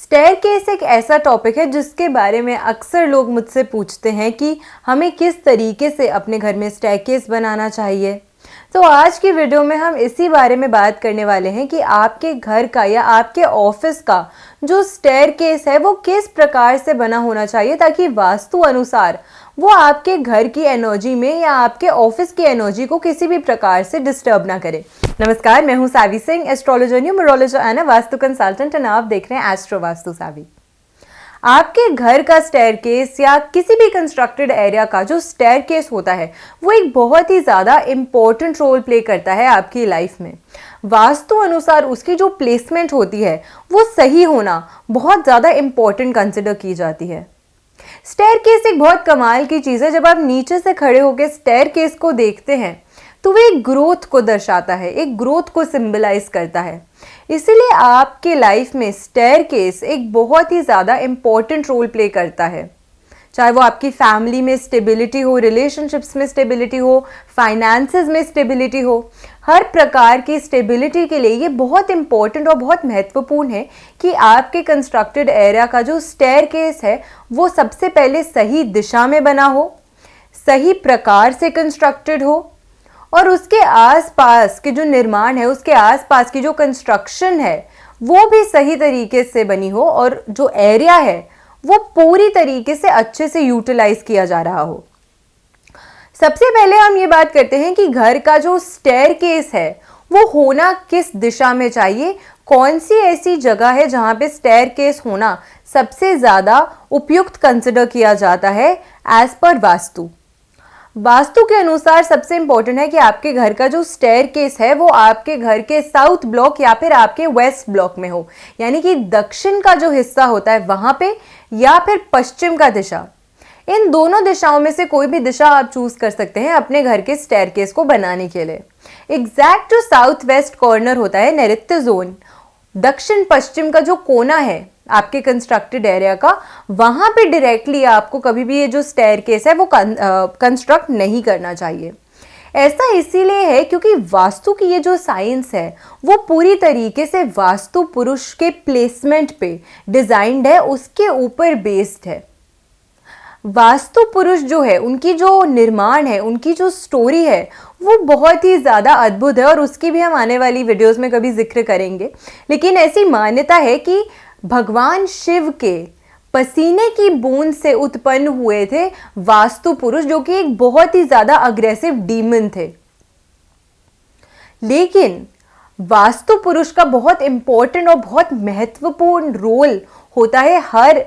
Staircase एक ऐसा topic है जिसके बारे में अक्सर लोग मुझसे पूछते हैं कि हमें किस तरीके से अपने घर में स्टेयरकेस बनाना चाहिए। तो आज की वीडियो में हम इसी बारे में बात करने वाले हैं कि आपके घर का या आपके ऑफिस का जो स्टेयरकेस है वो किस प्रकार से बना होना चाहिए ताकि वास्तु अनुसार वो आपके घर की एनर्जी में या आपके ऑफिस की एनर्जी को किसी भी प्रकार से डिस्टर्ब ना करे। नमस्कार, मैं हूं Savi Singh, astrologer, numerologist and Vastu consultant, और आप देख रहे हैं एस्ट्रो वास्तु सावी। आपके घर का स्टेयरकेस या किसी भी कंस्ट्रक्टेड एरिया का जो स्टेयरकेस होता है वो एक बहुत ही ज़्यादा इंपॉर्टेंट रोल प्ले करता है आपकी लाइफ में। वास्तु अनुसार उसकी जो प्लेसमेंट होती है वो सही होना बहुत ज़्यादा इंपॉर्टेंट कंसिडर की जाती है। स्टेयरकेस एक बहुत कमाल की चीज़ है। जब आप नीचे से खड़े होकर स्टेयरकेस को देखते हैं तो वो एक ग्रोथ को दर्शाता है, एक ग्रोथ को सिंबलाइज करता है। इसीलिए आपके लाइफ में स्टेयरकेस एक बहुत ही ज़्यादा इंपॉर्टेंट रोल प्ले करता है। चाहे वो आपकी फैमिली में स्टेबिलिटी हो, रिलेशनशिप्स में स्टेबिलिटी हो, फाइनेंसेस में स्टेबिलिटी हो, हर प्रकार की स्टेबिलिटी के लिए ये बहुत इंपॉर्टेंट और बहुत महत्वपूर्ण है कि आपके कंस्ट्रक्टेड एरिया का जो स्टेयरकेस है वो सबसे पहले सही दिशा में बना हो, सही प्रकार से कंस्ट्रक्टेड हो, और उसके आसपास के जो निर्माण है, उसके आसपास की जो कंस्ट्रक्शन है वो भी सही तरीके से बनी हो, और जो एरिया है वो पूरी तरीके से अच्छे से यूटिलाइज किया जा रहा हो। सबसे पहले हम ये बात करते हैं कि घर का जो स्टेयरकेस है वो होना किस दिशा में चाहिए, कौन सी ऐसी जगह है जहां पे स्टेयरकेस होना सबसे ज़्यादा उपयुक्त कंसिडर किया जाता है एज पर वास्तु। वास्तु के अनुसार सबसे इंपॉर्टेंट है कि आपके घर का जो स्टेयरकेस है वो आपके घर के साउथ ब्लॉक या फिर आपके वेस्ट ब्लॉक में हो, यानी कि दक्षिण का जो हिस्सा होता है वहां पे, या फिर पश्चिम का दिशा। इन दोनों दिशाओं में से कोई भी दिशा आप चूज कर सकते हैं अपने घर के स्टेयरकेस को बनाने के लिए। एग्जैक्ट जो साउथ वेस्ट कॉर्नर होता है, नैऋत्य जोन, दक्षिण पश्चिम का जो कोना है आपके कंस्ट्रक्टेड एरिया का, वहां पे डायरेक्टली आपको कभी भी ये जो स्टेयरकेस है वो कंस्ट्रक्ट नहीं करना चाहिए। ऐसा इसीलिए है क्योंकि वास्तु की ये जो साइंस है वो पूरी तरीके से वास्तु पुरुष के प्लेसमेंट पे डिजाइंड है, उसके ऊपर बेस्ड है। वास्तु पुरुष जो है, उनकी जो निर्माण है, उनकी जो स्टोरी है वो बहुत ही ज़्यादा अद्भुत है, और उसकी भी हम आने वाली वीडियोस में कभी जिक्र करेंगे। लेकिन ऐसी मान्यता है कि भगवान शिव के पसीने की बूंद से उत्पन्न हुए थे वास्तु पुरुष, जो कि एक बहुत ही ज़्यादा अग्रेसिव डीमन थे। लेकिन वास्तु पुरुष का बहुत इंपॉर्टेंट और बहुत महत्वपूर्ण रोल होता है हर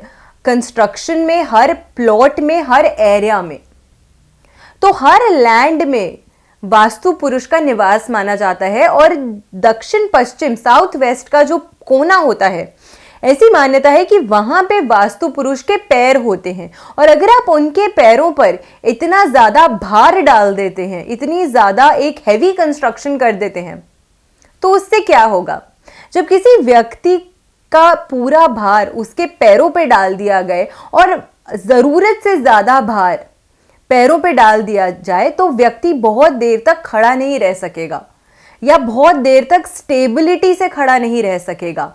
कंस्ट्रक्शन में, हर प्लॉट में, हर एरिया में। तो हर लैंड में वास्तु पुरुष का निवास माना जाता है, और दक्षिण पश्चिम, साउथ वेस्ट का जो कोना होता है, ऐसी मान्यता है कि वहां पे वास्तु पुरुष के पैर होते हैं। और अगर आप उनके पैरों पर इतना ज्यादा भार डाल देते हैं, इतनी ज्यादा एक हैवी कंस्ट्रक्शन कर देते हैं, तो उससे क्या होगा? जब किसी व्यक्ति का पूरा भार उसके पैरों पे डाल दिया गए और जरूरत से ज्यादा भार पैरों पे डाल दिया जाए तो व्यक्ति बहुत देर तक खड़ा नहीं रह सकेगा, या बहुत देर तक स्टेबिलिटी से खड़ा नहीं रह सकेगा।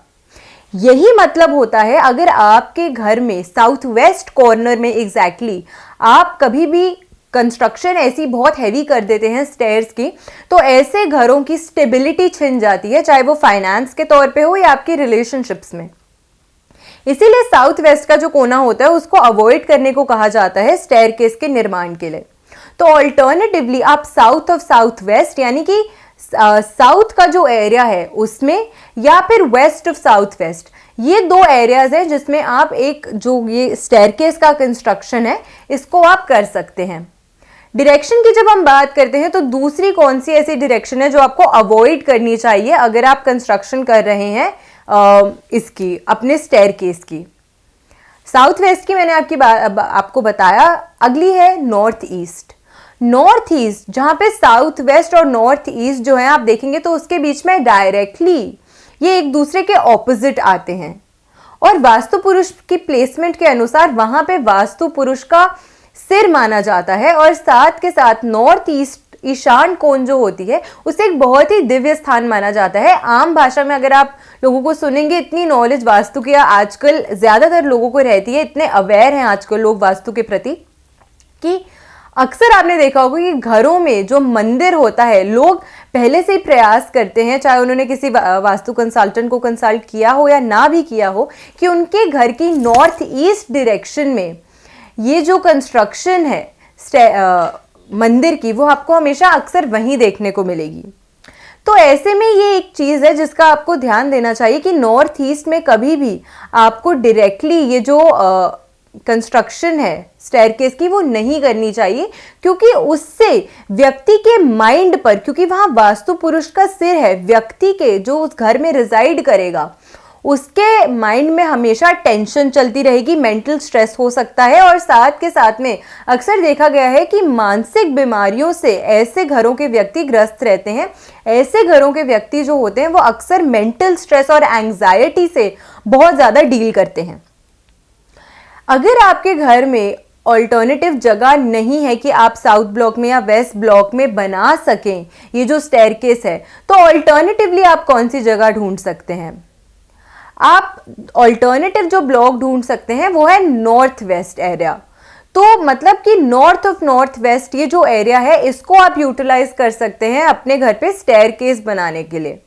यही मतलब होता है अगर आपके घर में साउथ वेस्ट कॉर्नर में एग्जैक्टली आप कभी भी कंस्ट्रक्शन ऐसी बहुत हैवी कर देते हैं स्टेयर्स की, तो ऐसे घरों की स्टेबिलिटी छिन जाती है, चाहे वो फाइनेंस के तौर पे हो या आपकी रिलेशनशिप्स में। इसीलिए साउथ वेस्ट का जो कोना होता है उसको अवॉइड करने को कहा जाता है स्टेयरकेस के निर्माण के लिए। तो ऑल्टरनेटिवली आप साउथ ऑफ साउथ वेस्ट, यानी कि साउथ का जो एरिया है उसमें, या फिर वेस्ट ऑफ साउथ वेस्ट, ये दो एरियाज हैं जिसमें आप एक जो ये स्टेयरकेस का कंस्ट्रक्शन है इसको आप कर सकते हैं। डायरेक्शन की जब हम बात करते हैं तो दूसरी कौन सी ऐसी डायरेक्शन है जो आपको अवॉइड करनी चाहिए अगर आप कंस्ट्रक्शन कर रहे हैं इसकी, अपने स्टेयरकेस की? साउथ वेस्ट की मैंने आपको बताया। अगली है नॉर्थ ईस्ट। नॉर्थ ईस्ट, जहां पे साउथ वेस्ट और नॉर्थ ईस्ट जो है आप देखेंगे तो उसके बीच में डायरेक्टली ये एक दूसरे के ऑपोजिट आते हैं, और वास्तु पुरुष की प्लेसमेंट के अनुसार वहां पे वास्तु पुरुष का सिर माना जाता है, और साथ के साथ नॉर्थ ईस्ट ईशान कोण जो होती है उसे एक बहुत ही दिव्य स्थान माना जाता है। आम भाषा में अगर आप लोगों को सुनेंगे, इतनी नॉलेज वास्तु की आजकल ज्यादातर लोगों को रहती है, इतने अवेयर हैं आजकल लोग वास्तु के प्रति कि अक्सर आपने देखा होगा कि घरों में जो मंदिर होता है, लोग पहले से ही प्रयास करते हैं, चाहे उन्होंने किसी वास्तु कंसल्टेंट को कंसल्ट किया हो या ना भी किया हो, कि उनके घर की नॉर्थ ईस्ट डायरेक्शन में ये जो कंस्ट्रक्शन है मंदिर की, वो आपको हमेशा अक्सर वहीं देखने को मिलेगी। तो ऐसे में ये एक चीज़ है जिसका आपको ध्यान देना चाहिए कि नॉर्थ ईस्ट में कभी भी आपको डायरेक्टली ये जो कंस्ट्रक्शन है स्टेयरकेस की, वो नहीं करनी चाहिए, क्योंकि उससे व्यक्ति के माइंड पर, क्योंकि वहां वास्तु पुरुष का सिर है, व्यक्ति के जो उस घर में रिजाइड करेगा उसके माइंड में हमेशा टेंशन चलती रहेगी, मेंटल स्ट्रेस हो सकता है। और साथ के साथ में अक्सर देखा गया है कि मानसिक बीमारियों से ऐसे घरों के व्यक्ति ग्रस्त रहते हैं। ऐसे घरों के व्यक्ति जो होते हैं वो अक्सर मेंटल स्ट्रेस और एंग्जाइटी से बहुत ज़्यादा डील करते हैं। अगर आपके घर में ऑल्टरनेटिव जगह नहीं है कि आप साउथ ब्लॉक में या वेस्ट ब्लॉक में बना सकें ये जो स्टेयरकेस है, तो ऑल्टरनेटिवली आप कौन सी जगह ढूंढ सकते हैं? आप ऑल्टरनेटिव जो ब्लॉक ढूंढ सकते हैं वो है नॉर्थ वेस्ट एरिया। तो मतलब कि नॉर्थ ऑफ नॉर्थ वेस्ट ये जो एरिया है, इसको आप यूटिलाइज कर सकते हैं अपने घर पे स्टेयरकेस बनाने के लिए।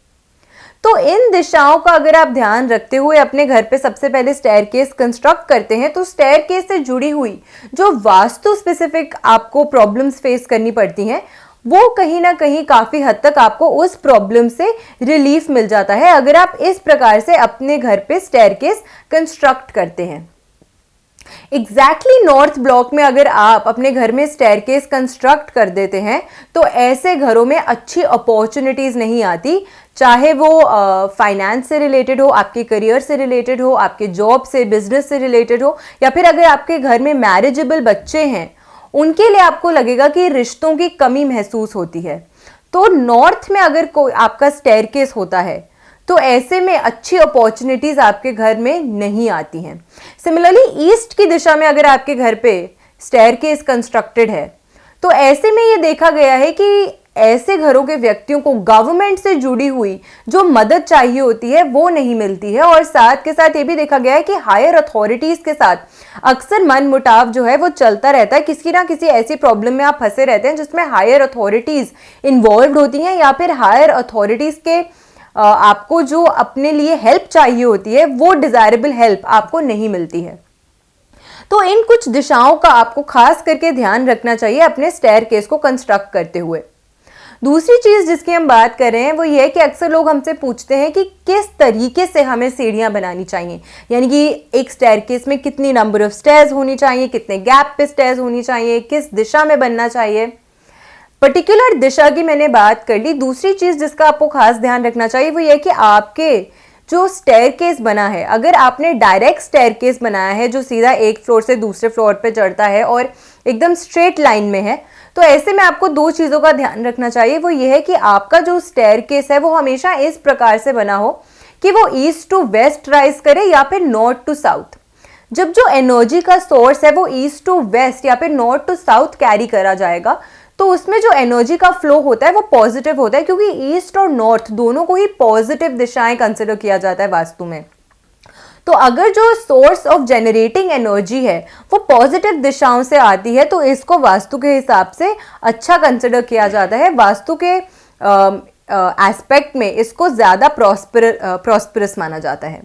तो इन दिशाओं का अगर आप ध्यान रखते हुए अपने घर पे सबसे पहले स्टेयरकेस कंस्ट्रक्ट करते हैं, तो स्टेयरकेस से जुड़ी हुई जो वास्तु स्पेसिफिक आपको प्रॉब्लम्स फेस करनी पड़ती हैं, वो कहीं ना कहीं काफी हद तक आपको उस प्रॉब्लम से रिलीफ मिल जाता है अगर आप इस प्रकार से अपने घर पे स्टेयरकेस कंस्ट्रक्ट करते हैं। एग्जैक्टली नॉर्थ ब्लॉक में अगर आप अपने घर में स्टेयरकेस कंस्ट्रक्ट कर देते हैं, तो ऐसे घरों में अच्छी अपॉर्चुनिटीज नहीं आती, चाहे वो फाइनेंस से रिलेटेड हो, आपके करियर से रिलेटेड हो, आपके जॉब से, बिजनेस से रिलेटेड हो, या फिर अगर आपके घर में मैरिजेबल बच्चे हैं उनके लिए आपको लगेगा कि रिश्तों की कमी महसूस होती है। तो नॉर्थ में अगर कोई आपका स्टेयरकेस होता है तो ऐसे में अच्छी अपॉर्चुनिटीज आपके घर में नहीं आती हैं। सिमिलरली ईस्ट की दिशा में अगर आपके घर पे स्टेयरकेस कंस्ट्रक्टेड है, तो ऐसे में ये देखा गया है कि ऐसे घरों के व्यक्तियों को गवर्नमेंट से जुड़ी हुई जो मदद चाहिए होती है वो नहीं मिलती है। और साथ के साथ ये भी देखा गया है कि हायर अथॉरिटीज के साथ अक्सर मन मुटाव जो है वो चलता रहता है, किसी ना किसी ऐसी प्रॉब्लम में आप फंसे रहते हैं जिसमें हायर अथॉरिटीज इन्वॉल्व होती हैं, या फिर हायर अथॉरिटीज के आपको जो अपने लिए हेल्प चाहिए होती है वो डिजायरेबल हेल्प आपको नहीं मिलती है। तो इन कुछ दिशाओं का आपको खास करके ध्यान रखना चाहिए अपने स्टेयरकेस को कंस्ट्रक्ट करते हुए। दूसरी चीज जिसकी हम बात कर रहे हैं वो ये है कि अक्सर लोग हमसे पूछते हैं कि किस तरीके से हमें सीढ़ियां बनानी चाहिए, यानी कि एक स्टेयरकेस में कितनी नंबर ऑफ स्टेयर्स होनी चाहिए, कितने गैप पे स्टेयर्स होनी चाहिए, किस दिशा में बनना चाहिए। पर्टिकुलर दिशा की मैंने बात कर ली। दूसरी चीज जिसका आपको खास ध्यान रखना चाहिए वो ये कि आपके जो स्टेयरकेस बना है, अगर आपने डायरेक्ट स्टेयरकेस बनाया है जो सीधा एक फ्लोर से दूसरे फ्लोर पे चढ़ता है और एकदम स्ट्रेट लाइन में है, तो ऐसे में आपको दो चीज़ों का ध्यान रखना चाहिए। वो ये है कि आपका जो स्टेयरकेस है वो हमेशा इस प्रकार से बना हो कि वो ईस्ट टू वेस्ट राइज करे या फिर नॉर्थ टू साउथ। जब जो एनर्जी का सोर्स है वो ईस्ट टू वेस्ट या फिर नॉर्थ टू साउथ कैरी करा जाएगा, तो उसमें जो एनर्जी का फ्लो होता है वो पॉजिटिव होता है, क्योंकि ईस्ट और नॉर्थ दोनों को ही पॉजिटिव दिशाएं कंसिडर किया जाता है वास्तु में। तो अगर जो सोर्स ऑफ जनरेटिंग एनर्जी है वो पॉजिटिव दिशाओं से आती है, तो इसको वास्तु के हिसाब से अच्छा कंसिडर किया जाता है। वास्तु के एस्पेक्ट में इसको ज़्यादा प्रॉस्परस माना जाता है।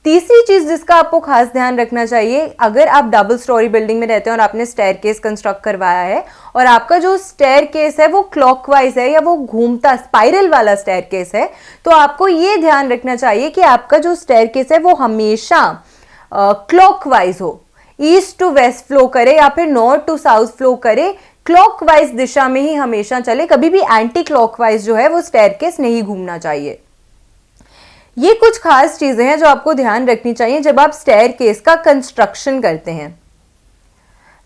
तीसरी चीज जिसका आपको खास ध्यान रखना चाहिए, अगर आप डबल स्टोरी बिल्डिंग में रहते हैं और आपने स्टेयरकेस कंस्ट्रक्ट करवाया है और आपका जो स्टेयरकेस है वो क्लॉकवाइज है या वो घूमता स्पाइरल वाला स्टेयरकेस है, तो आपको ये ध्यान रखना चाहिए कि आपका जो स्टेयरकेस है वो हमेशा क्लॉकवाइज हो, ईस्ट टू वेस्ट फ्लो करे या फिर नॉर्थ टू साउथ फ्लो करे, क्लॉकवाइज दिशा में ही हमेशा चले। कभी भी एंटी क्लॉकवाइज जो है वो स्टेयरकेस नहीं घूमना चाहिए। ये कुछ खास चीजें हैं जो आपको ध्यान रखनी चाहिए जब आप स्टेयरकेस का कंस्ट्रक्शन करते हैं।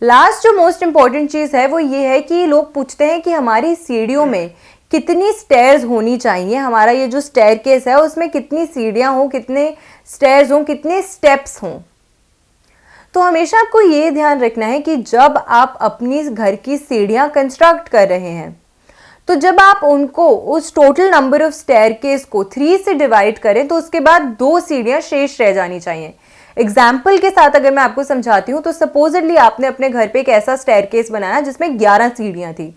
लास्ट जो मोस्ट इंपॉर्टेंट चीज है वो ये है कि लोग पूछते हैं कि हमारी सीढ़ियों में कितनी स्टेयर्स होनी चाहिए, हमारा ये जो स्टेयरकेस है उसमें कितनी सीढ़ियां हो, कितने स्टेयर्स हो, कितने स्टेप्स हों। तो हमेशा आपको ये ध्यान रखना है कि जब आप अपनी घर की सीढ़ियां कंस्ट्रक्ट कर रहे हैं तो जब आप उनको उस टोटल नंबर ऑफ स्टेयरकेस को 3 से डिवाइड करें तो उसके बाद 2 सीढ़ियां शेष रह जानी चाहिए। एग्जाम्पल के साथ अगर मैं आपको समझाती हूँ तो सपोजिटली आपने अपने घर पे एक ऐसा स्टेयरकेस बनाया जिसमें 11 सीढ़ियां थी।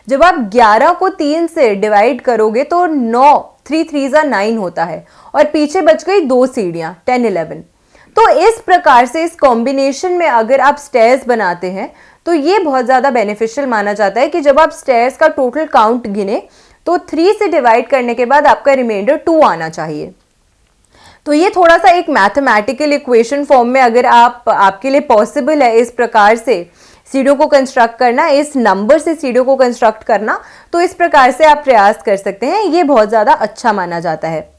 जब आप 11 को 3 से डिवाइड करोगे तो 9, 3 3 9 होता है और पीछे बच गई 2 सीढ़ियां 10 11। तो इस प्रकार से इस कॉम्बिनेशन में अगर आप स्टेयर्स बनाते हैं तो ये बहुत ज़्यादा बेनिफिशियल माना जाता है कि जब आप स्टेयर्स का टोटल काउंट गिने तो 3 से डिवाइड करने के बाद आपका रिमाइंडर 2 आना चाहिए। तो ये थोड़ा सा एक मैथमेटिकल इक्वेशन फॉर्म में अगर आपके लिए पॉसिबल है इस प्रकार से सीढ़ियों को कंस्ट्रक्ट करना, इस नंबर से सीढ़ियों को कंस्ट्रक्ट करना, तो इस प्रकार से आप प्रयास कर सकते हैं। ये बहुत ज़्यादा अच्छा माना जाता है।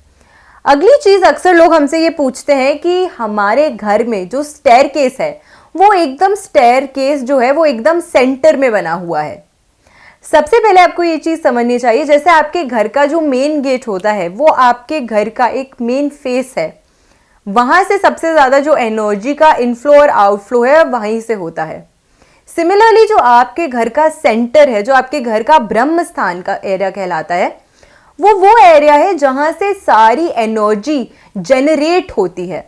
अगली चीज़ अक्सर लोग हमसे ये पूछते हैं कि हमारे घर में जो स्टेयरकेस है वो एकदम स्टेयरकेस जो है वो एकदम सेंटर में बना हुआ है। सबसे पहले आपको ये चीज़ समझनी चाहिए, जैसे आपके घर का जो मेन गेट होता है वो आपके घर का एक मेन फेस है, वहां से सबसे ज़्यादा जो एनर्जी का इनफ्लो और आउटफ्लो है वहीं से होता है। सिमिलरली जो आपके घर का सेंटर है, जो आपके घर का ब्रह्म स्थान का एरिया कहलाता है, वो एरिया है जहां से सारी एनर्जी जनरेट होती है।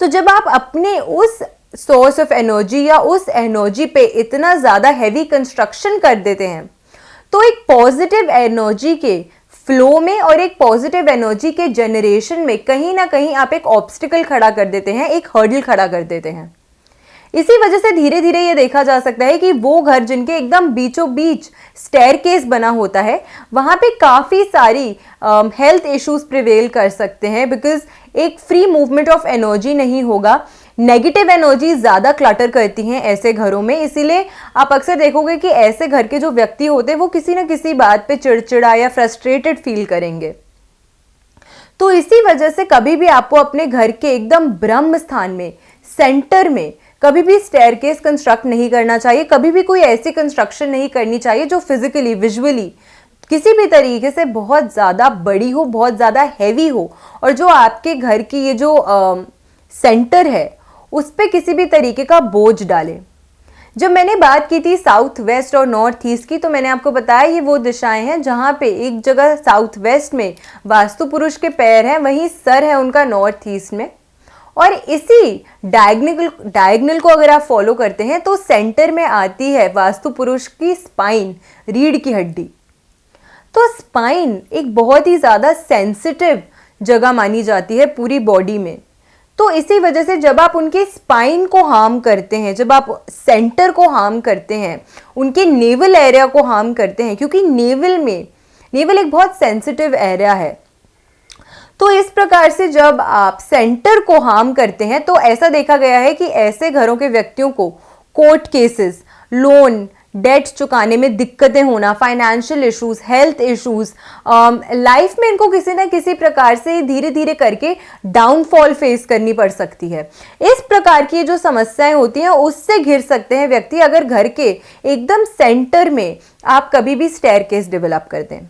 तो जब आप अपने उस सोर्स ऑफ एनर्जी या उस एनर्जी पे इतना ज़्यादा हैवी कंस्ट्रक्शन कर देते हैं तो एक पॉजिटिव एनर्जी के फ्लो में और एक पॉजिटिव एनर्जी के जनरेशन में कहीं ना कहीं आप एक ऑब्स्टिकल खड़ा कर देते हैं, एक हर्डल खड़ा कर देते हैं। इसी वजह से धीरे धीरे ये देखा जा सकता है कि वो घर जिनके एकदम बीचों बीच स्टेयरकेस बना होता है वहाँ पे काफ़ी सारी हेल्थ इश्यूज प्रिवेल कर सकते हैं, बिकॉज एक फ्री मूवमेंट ऑफ एनर्जी नहीं होगा। नेगेटिव एनर्जी ज़्यादा क्लटर करती हैं ऐसे घरों में, इसीलिए आप अक्सर देखोगे कि ऐसे घर के जो व्यक्ति होते हैं वो किसी न किसी बात पे चिड़चिड़ा या फ्रस्ट्रेटेड फील करेंगे। तो इसी वजह से कभी भी आपको अपने घर के एकदम ब्रह्म स्थान में, सेंटर में कभी भी स्टेयरकेस कंस्ट्रक्ट नहीं करना चाहिए। कभी भी कोई ऐसी कंस्ट्रक्शन नहीं करनी चाहिए जो फिजिकली, विजुअली किसी भी तरीके से बहुत ज़्यादा बड़ी हो, बहुत ज़्यादा हैवी हो और जो आपके घर की ये जो सेंटर है उस पर किसी भी तरीके का बोझ डाले। जब मैंने बात की थी साउथ वेस्ट और नॉर्थ ईस्ट की, तो मैंने आपको बताया ये वो दिशाएं हैं जहाँ पे एक जगह साउथ वेस्ट में वास्तु पुरुष के पैर हैं, वहीं सर है उनका नॉर्थ ईस्ट में। और इसी डायगनल को अगर आप फॉलो करते हैं तो सेंटर में आती है वास्तु पुरुष की स्पाइन, रीढ़ की हड्डी। तो स्पाइन एक बहुत ही ज़्यादा सेंसिटिव जगह मानी जाती है पूरी बॉडी में। तो इसी वजह से जब आप उनके स्पाइन को हार्म करते हैं, जब आप सेंटर को हार्म करते हैं, उनके नेवल एरिया को हार्म करते हैं, क्योंकि नेवल एक बहुत सेंसिटिव एरिया है, तो इस प्रकार से जब आप सेंटर को हार्म करते हैं तो ऐसा देखा गया है कि ऐसे घरों के व्यक्तियों को कोर्ट केसेस, लोन, डेट चुकाने में दिक्कतें होना, financial issues, health issues, life में इनको किसी ना किसी प्रकार से धीरे धीरे करके डाउनफॉल फेस करनी पड़ सकती है। इस प्रकार की जो समस्याएं होती हैं उससे घिर सकते हैं व्यक्ति अगर घर के एकदम सेंटर में आप कभी भी स्टेयरकेस डेवलप कर दें।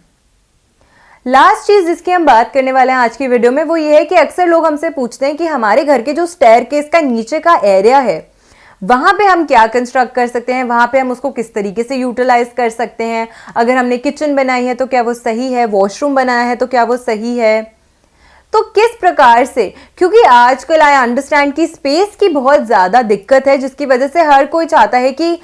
लास्ट चीज जिसकी हम बात करने वाले हैं आज की वीडियो में वो ये है कि अक्सर लोग हमसे पूछते हैं कि हमारे घर के जो स्टेयरकेस का नीचे का एरिया है वहां पे हम क्या कंस्ट्रक्ट कर सकते हैं, वहां पे हम उसको किस तरीके से यूटिलाइज कर सकते हैं, अगर हमने किचन बनाई है तो क्या वो सही है, वॉशरूम बनाया है तो क्या वो सही है, तो किस प्रकार से, क्योंकि आजकल आई अंडरस्टैंड कि स्पेस की बहुत ज़्यादा दिक्कत है जिसकी वजह से हर कोई चाहता है कि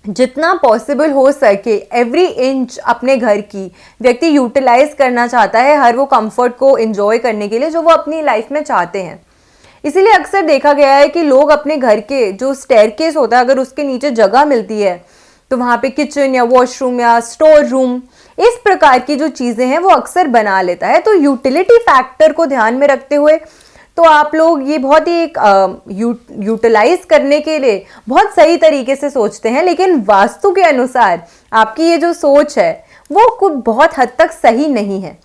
जितना पॉसिबल हो सके एवरी इंच अपने घर की व्यक्ति यूटिलाइज करना चाहता है हर वो कंफर्ट को एंजॉय करने के लिए जो वो अपनी लाइफ में चाहते हैं। इसीलिए अक्सर देखा गया है कि लोग अपने घर के जो स्टेयरकेस होता है अगर उसके नीचे जगह मिलती है तो वहाँ पे किचन या वॉशरूम या स्टोर रूम इस प्रकार की जो चीज़ें हैं वो अक्सर बना लेता है। तो यूटिलिटी फैक्टर को ध्यान में रखते हुए तो आप लोग ये बहुत ही एक यूटिलाइज करने के लिए बहुत सही तरीके से सोचते हैं, लेकिन वास्तु के अनुसार आपकी ये जो सोच है वो कुछ बहुत हद तक सही नहीं है।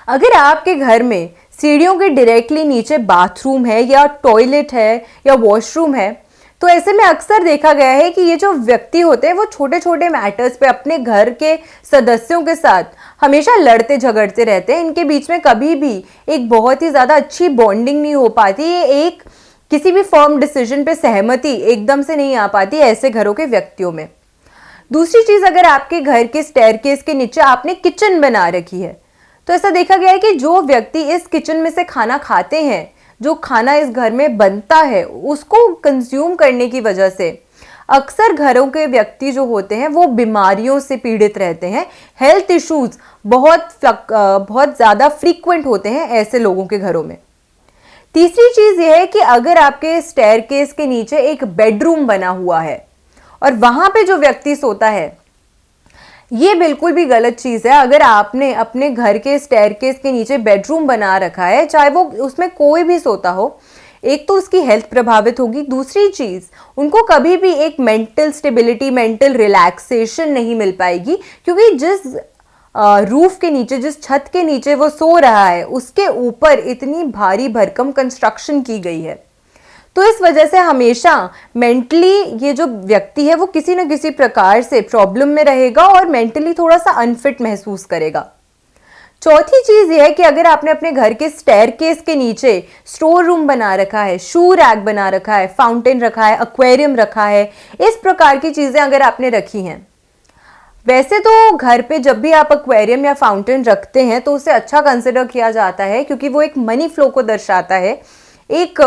अगर आपके घर में सीढ़ियों के डायरेक्टली नीचे बाथरूम है या टॉयलेट है या वॉशरूम है तो ऐसे में अक्सर देखा गया है कि ये जो व्यक्ति होते हैं वो छोटे छोटे मैटर्स पे अपने घर के सदस्यों के साथ हमेशा लड़ते झगड़ते रहते हैं। इनके बीच में कभी भी एक बहुत ही ज़्यादा अच्छी बॉन्डिंग नहीं हो पाती, ये एक किसी भी फर्म डिसीजन पे सहमति एकदम से नहीं आ पाती ऐसे घरों के व्यक्तियों में। दूसरी चीज, अगर आपके घर के स्टेयरकेस के नीचे आपने किचन बना रखी है, तो ऐसा देखा गया है कि जो व्यक्ति इस किचन में से खाना खाते हैं, जो खाना इस घर में बनता है, उसको कंज्यूम करने की वजह से अक्सर घरों के व्यक्ति जो होते हैं वो बीमारियों से पीड़ित रहते हैं। हेल्थ इश्यूज बहुत ज़्यादा फ्रीक्वेंट होते हैं ऐसे लोगों के घरों में। तीसरी चीज़ यह है कि अगर आपके स्टेयरकेस के नीचे एक बेडरूम बना हुआ है और वहां पे जो व्यक्ति सोता है, ये बिल्कुल भी गलत चीज़ है। अगर आपने अपने घर के स्टेयरकेस के नीचे बेडरूम बना रखा है, चाहे वो उसमें कोई भी सोता हो, एक तो उसकी हेल्थ प्रभावित होगी, दूसरी चीज़ उनको कभी भी एक मेंटल स्टेबिलिटी, मेंटल रिलैक्सेशन नहीं मिल पाएगी, क्योंकि जिस रूफ के नीचे, जिस छत के नीचे वो सो रहा है, उसके ऊपर इतनी भारी भरकम कंस्ट्रक्शन की गई है। तो इस वजह से हमेशा मेंटली ये जो व्यक्ति है वो किसी न किसी प्रकार से प्रॉब्लम में रहेगा और मेंटली थोड़ा सा अनफिट महसूस करेगा। चौथी चीज ये है कि अगर आपने अपने घर के स्टेयरकेस के नीचे स्टोर रूम बना रखा है, शू रैक बना रखा है, फाउंटेन रखा है, एक्वेरियम रखा है, इस प्रकार की चीजें अगर आपने रखी हैं, वैसे तो घर पे जब भी आप एक्वेरियम या फाउंटेन रखते हैं तो उसे अच्छा कंसिडर किया जाता है, क्योंकि वो एक मनी फ्लो को दर्शाता है, एक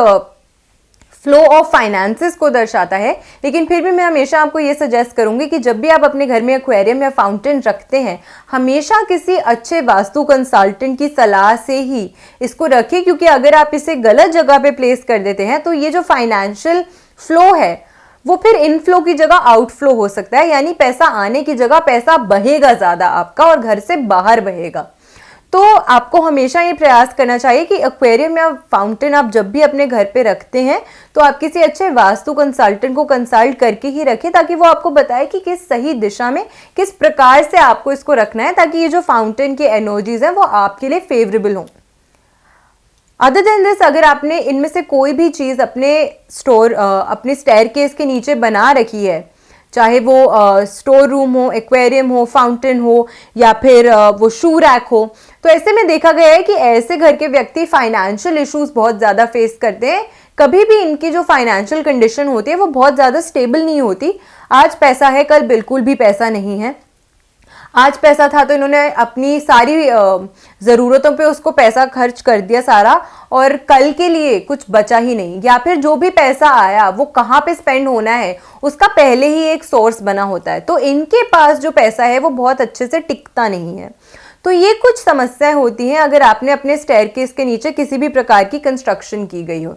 फ्लो ऑफ फाइनेंसेस को दर्शाता है। लेकिन फिर भी मैं हमेशा आपको ये सजेस्ट करूंगी कि जब भी आप अपने घर में एक्वेरियम या फाउंटेन रखते हैं, हमेशा किसी अच्छे वास्तु कंसल्टेंट की सलाह से ही इसको रखें, क्योंकि अगर आप इसे गलत जगह पे प्लेस कर देते हैं तो ये जो फाइनेंशियल फ्लो है वो फिर इनफ्लो की जगह आउटफ्लो हो सकता है, यानी पैसा आने की जगह पैसा बहेगा ज़्यादा आपका और घर से बाहर बहेगा। तो आपको हमेशा ये प्रयास करना चाहिए कि एक्वेरियम या फाउंटेन आप जब भी अपने घर पे रखते हैं तो आप किसी अच्छे वास्तु कंसल्टेंट को कंसल्ट करके ही रखें, ताकि वो आपको बताए कि किस सही दिशा में, किस प्रकार से आपको इसको रखना है, ताकि ये जो फाउंटेन के एनर्जीज हैं वो आपके लिए फेवरेबल हों। अदर देन दिस, अगर आपने इनमें से कोई भी चीज़ अपने स्टेयरकेस के नीचे बना रखी है, चाहे वो स्टोर रूम हो, एक्वेरियम हो, फाउंटेन हो, या फिर वो शू रैक हो, तो ऐसे में देखा गया है कि ऐसे घर के व्यक्ति फाइनेंशियल इश्यूज बहुत ज़्यादा फेस करते हैं। कभी भी इनकी जो फाइनेंशियल कंडीशन होती है वो बहुत ज़्यादा स्टेबल नहीं होती। आज पैसा है, कल बिल्कुल भी पैसा नहीं है। आज पैसा था तो इन्होंने अपनी सारी ज़रूरतों पे उसको पैसा खर्च कर दिया सारा, और कल के लिए कुछ बचा ही नहीं, या फिर जो भी पैसा आया वो कहाँ पे स्पेंड होना है उसका पहले ही एक सोर्स बना होता है। तो इनके पास जो पैसा है वो बहुत अच्छे से टिकता नहीं है। तो ये कुछ समस्याएं होती हैं अगर आपने अपने स्टेयरकेस के नीचे किसी भी प्रकार की कंस्ट्रक्शन की गई हो।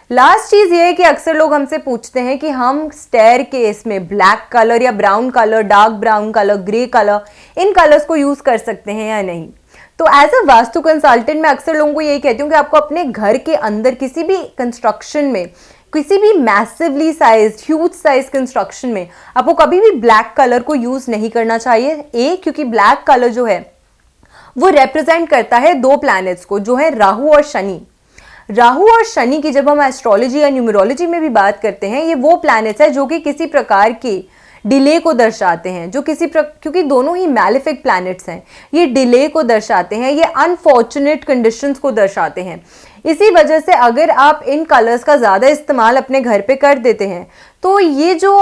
लास्ट चीज़ ये है कि अक्सर लोग हमसे पूछते हैं कि हम स्टेयरकेस में ब्लैक कलर या brown colour, dark brown colour, grey colour, इन कलर्स को यूज़ कर सकते हैं या नहीं। तो एज अ वास्तु कंसल्टेंट मैं अक्सर लोगों को यही कहती हूँ कि आपको अपने घर के अंदर किसी भी कंस्ट्रक्शन में, किसी भी massively size, huge size construction में आपको कभी भी ब्लैक कलर को यूज़ नहीं करना चाहिए। क्योंकि ब्लैक कलर जो है वो रिप्रेजेंट करता है दो प्लैनेट्स को, जो है राहु और शनि। राहु और शनि की जब हम एस्ट्रोलॉजी या न्यूमरोलॉजी में भी बात करते हैं, ये वो प्लैनेट्स है जो कि किसी प्रकार की डिले को दर्शाते हैं, जो क्योंकि दोनों ही मैलेफिक प्लैनेट्स हैं, ये डिले को दर्शाते हैं, ये अनफॉर्चुनेट कंडीशंस को दर्शाते हैं। इसी वजह से अगर आप इन कलर्स का ज़्यादा इस्तेमाल अपने घर पे कर देते हैं तो ये जो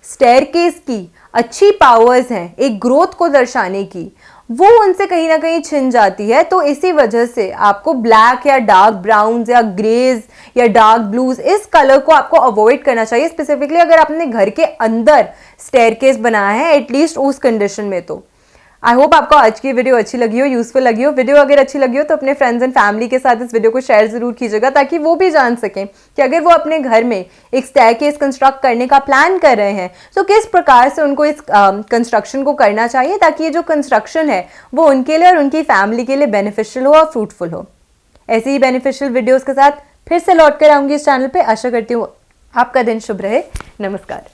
स्टेयरकेस की अच्छी पावर्स हैं एक ग्रोथ को दर्शाने की, वो उनसे कहीं ना कहीं छिन जाती है। तो इसी वजह से आपको ब्लैक या डार्क ब्राउन या ग्रेज या डार्क ब्लूज, इस कलर को आपको अवॉइड करना चाहिए, स्पेसिफिकली अगर आपने घर के अंदर स्टेयरकेस बनाया है, एटलीस्ट उस कंडीशन में। तो आई होप आपको आज की वीडियो अच्छी लगी हो, यूजफुल लगी हो। वीडियो अगर अच्छी लगी हो तो अपने फ्रेंड्स एंड फैमिली के साथ इस वीडियो को शेयर जरूर कीजिएगा, ताकि वो भी जान सकें कि अगर वो अपने घर में एक स्टेयरकेस कंस्ट्रक्ट करने का प्लान कर रहे हैं तो किस प्रकार से उनको इस कंस्ट्रक्शन को करना चाहिए, ताकि ये जो कंस्ट्रक्शन है वो उनके लिए और उनकी फैमिली के लिए बेनिफिशियल हो और फ्रूटफुल हो। ऐसी ही बेनिफिशियल वीडियोज़ के साथ फिर से लौट कर आऊँगी इस चैनल पर। आशा करती हूँ आपका दिन शुभ रहे। नमस्कार।